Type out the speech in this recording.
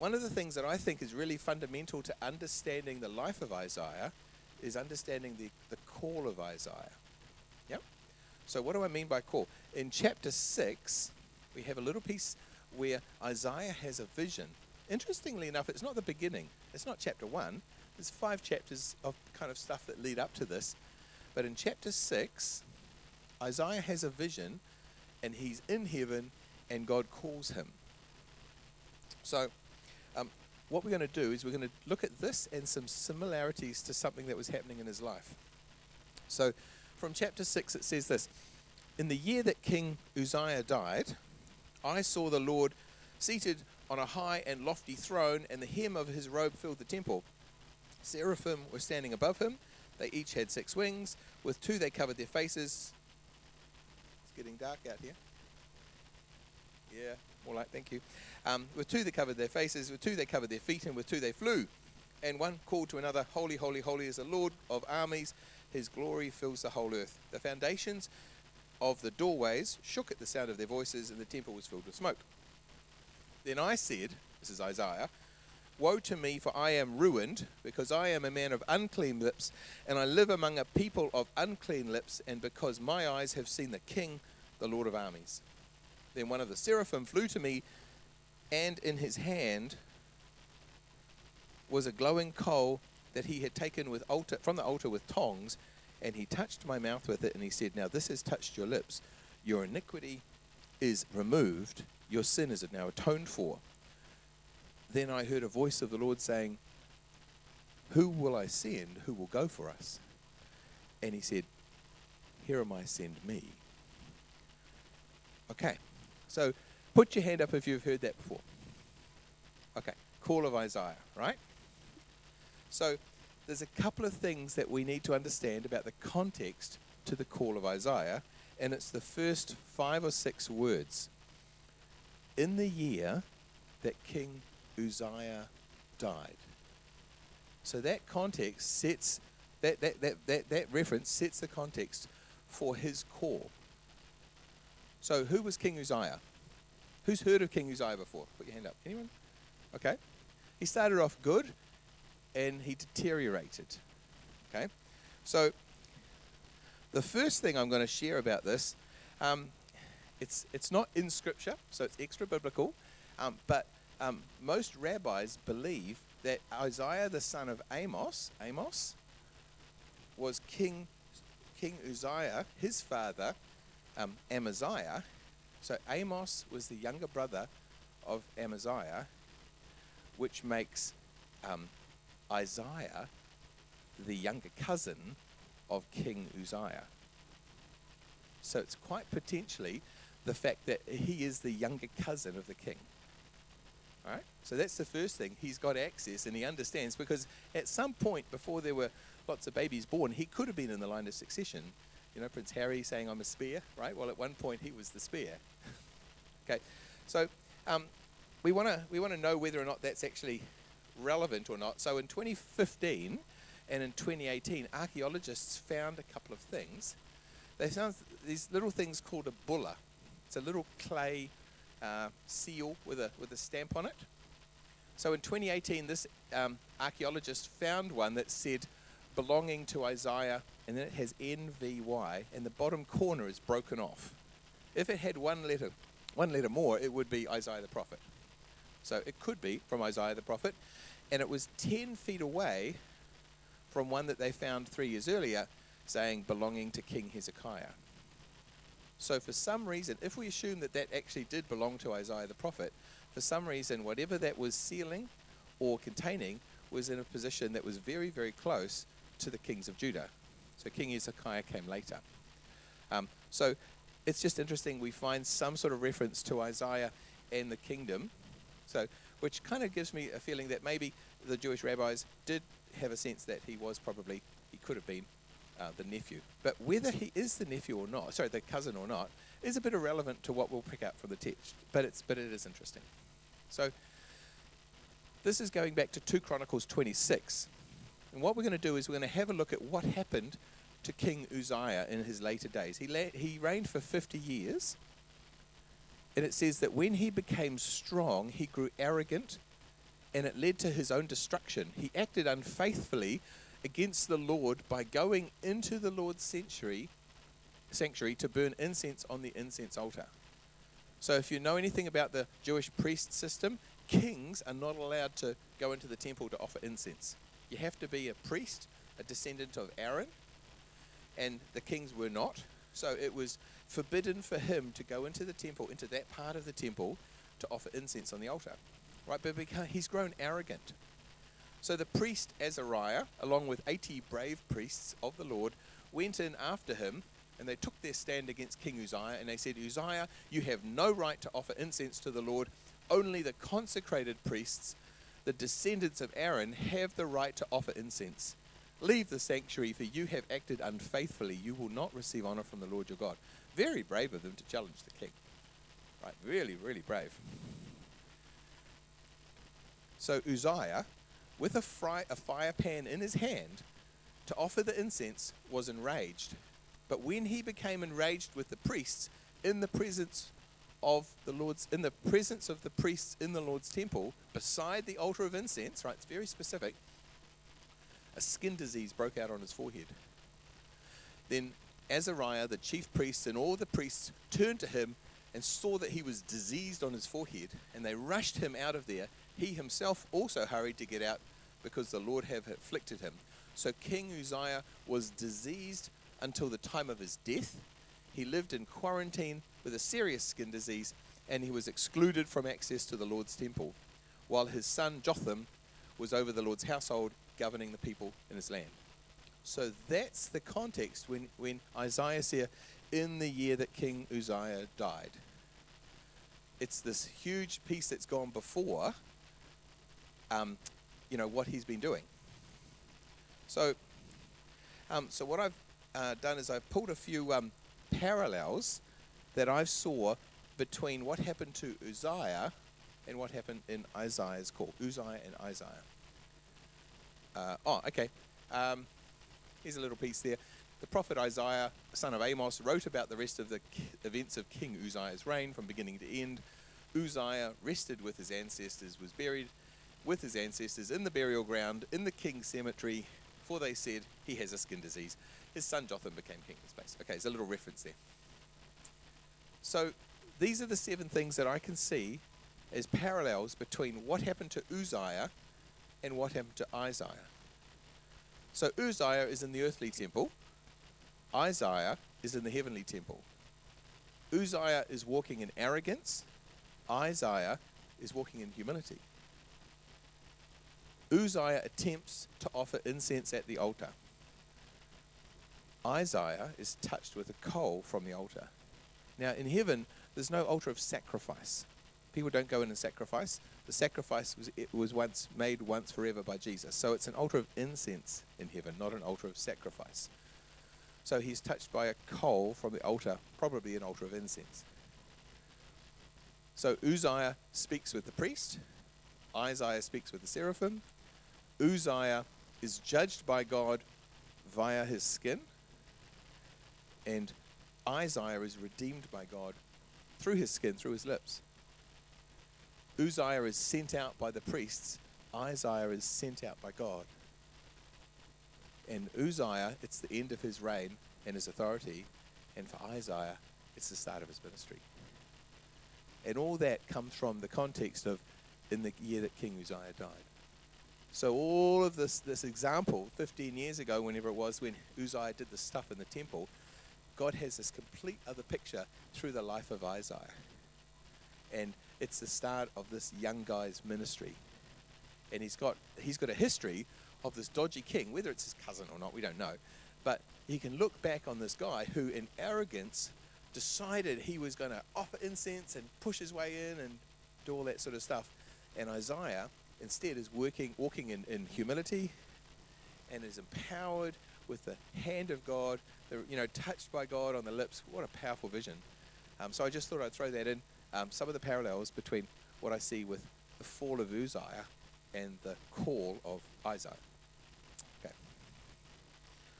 one of the things that I think is really fundamental to understanding the life of Isaiah is understanding the call of Isaiah. Yep. So what do I mean by call? In chapter 6, we have a little piece where Isaiah has a vision. Interestingly enough, it's not the beginning. It's not chapter 1. There's 5 chapters of kind of stuff that lead up to this. But in chapter 6, Isaiah has a vision, and he's in heaven, and God calls him. So what we're going to do is we're going to look at this and some similarities to something that was happening in his life. So from chapter 6, it says this: "In the year that King Uzziah died, I saw the Lord seated on a high and lofty throne, and the hem of his robe filled the temple. Seraphim were standing above him. They each had 6 wings. With 2 they covered their faces." It's getting dark out here. Yeah, more like, thank you. "With 2 they covered their faces, with 2 they covered their feet, and with 2 they flew. And one called to another, 'Holy, holy, holy is the Lord of armies. His glory fills the whole earth.' The foundations of the doorways shook at the sound of their voices, and the temple was filled with smoke. Then I said," this is Isaiah, "Woe to me, for I am ruined, because I am a man of unclean lips, and I live among a people of unclean lips, and because my eyes have seen the King, the Lord of armies. Then one of the seraphim flew to me, and in his hand was a glowing coal that he had taken from the altar with tongs, and he touched my mouth with it, and he said, 'Now this has touched your lips. Your iniquity is removed. Your sin is now atoned for.' Then I heard a voice of the Lord saying, 'Who will I send? Who will go for us?' And he said, 'Here am I, send me.'" Okay, so put your hand up if you've heard that before. Okay, call of Isaiah, right? So there's a couple of things that we need to understand about the context to the call of Isaiah, and it's the first 5 or 6 words. "In the year that King Uzziah died." So that context sets, that reference sets the context for his call. So who was King Uzziah? Who's heard of King Uzziah before? Put your hand up. Anyone? Okay. He started off good, and he deteriorated. Okay. So the first thing I'm going to share about this, it's not in Scripture, so it's extra biblical, but most rabbis believe that Isaiah, the son of Amos, was King Uzziah, his father, Amaziah. So Amos was the younger brother of Amaziah, which makes Isaiah the younger cousin of King Uzziah. So it's quite potentially the fact that he is the younger cousin of the king. All right? So that's the first thing. He's got access and he understands, because at some point before there were lots of babies born, he could have been in the line of succession. You know, Prince Harry saying, "I'm a spear," right? Well, at one point he was the spear. Okay, so we want to know whether or not that's actually relevant or not. So in 2015 and in 2018, archaeologists found a couple of things. They found these little things called a bulla. It's a little clay seal with a stamp on it. So in 2018, this archaeologist found one that said belonging to Isaiah, and then it has NVY, and the bottom corner is broken off. If it had one letter more, it would be Isaiah the prophet. So it could be from Isaiah the prophet, and it was 10 feet away from one that they found 3 years earlier saying belonging to King Hezekiah. So for some reason, if we assume that actually did belong to Isaiah the prophet, for some reason, whatever that was sealing or containing was in a position that was very, very close to the kings of Judah. So King Hezekiah came later. So it's just interesting we find some sort of reference to Isaiah and the kingdom, so which kind of gives me a feeling that maybe the Jewish rabbis did have a sense that he could have been the nephew. But whether he is the nephew or not, the cousin or not, is a bit irrelevant to what we'll pick up from the text. But it is interesting. So this is going back to 2 Chronicles 26. And what we're going to do is we're going to have a look at what happened to King Uzziah in his later days. He reigned for 50 years. And it says that when he became strong, he grew arrogant and it led to his own destruction. He acted unfaithfully against the Lord by going into the Lord's sanctuary to burn incense on the incense altar. So if you know anything about the Jewish priest system, kings are not allowed to go into the temple to offer incense. You have to be a priest, a descendant of Aaron, and the kings were not. So it was forbidden for him to go into the temple, into that part of the temple, to offer incense on the altar. Right, but because he's grown arrogant. So the priest Azariah, along with 80 brave priests of the Lord, went in after him, and they took their stand against King Uzziah, and they said, Uzziah, you have no right to offer incense to the Lord. Only the consecrated priests, the descendants of Aaron, have the right to offer incense. Leave the sanctuary, for you have acted unfaithfully. You will not receive honor from the Lord your God. Very brave of them to challenge the king. Right, really, really brave. So Uzziah, with a fire pan in his hand to offer the incense, was enraged. But when he became enraged with the priests in the presence of the priests in the Lord's temple, beside the altar of incense, right, it's very specific, a skin disease broke out on his forehead. Then Azariah, the chief priest, and all the priests turned to him and saw that he was diseased on his forehead, and they rushed him out of there. He himself also hurried to get out, because the Lord had afflicted him. So King Uzziah was diseased until the time of his death. He lived in quarantine with a serious skin disease, and he was excluded from access to the Lord's temple, while his son Jotham was over the Lord's household, governing the people in his land. So that's the context when Isaiah said, in the year that King Uzziah died. It's this huge piece that's gone before, what he's been doing. So what I've done is I've pulled a few parallels that I saw between what happened to Uzziah and what happened in Isaiah's call. Uzziah and Isaiah. Here's a little piece there. The prophet Isaiah, son of Amos, wrote about the rest of the events of King Uzziah's reign from beginning to end. Uzziah rested with his ancestors, was buried with his ancestors in the burial ground in the king's cemetery, for they said he has a skin disease. His son Jotham became king in his place. Okay, there's a little reference there. So these are the 7 things that I can see as parallels between what happened to Uzziah and what happened to Isaiah. So Uzziah is in the earthly temple. Isaiah is in the heavenly temple. Uzziah is walking in arrogance. Isaiah is walking in humility. Uzziah attempts to offer incense at the altar. Isaiah is touched with a coal from the altar. Now in heaven, there's no altar of sacrifice. People don't go in and sacrifice. The sacrifice was made once forever by Jesus. So it's an altar of incense in heaven, not an altar of sacrifice. So he's touched by a coal from the altar, probably an altar of incense. So Uzziah speaks with the priest. Isaiah speaks with the seraphim. Uzziah is judged by God via his skin. And Isaiah is redeemed by God through his skin, through his lips. Uzziah is sent out by the priests. Isaiah is sent out by God. And Uzziah, it's the end of his reign and his authority. And for Isaiah, it's the start of his ministry. And all that comes from the context of in the year that King Uzziah died. So all of this example, 15 years ago, whenever it was, when Uzziah did this stuff in the temple, God has this complete other picture through the life of Isaiah. And it's the start of this young guy's ministry. And he's got a history of this dodgy king, whether it's his cousin or not, we don't know. But he can look back on this guy who, in arrogance, decided he was going to offer incense and push his way in and do all that sort of stuff. And Isaiah, instead, is walking in humility and is empowered with the hand of God, touched by God on the lips. What a powerful vision. So I just thought I'd throw that in. Some of the parallels between what I see with the fall of Uzziah and the call of Isaiah.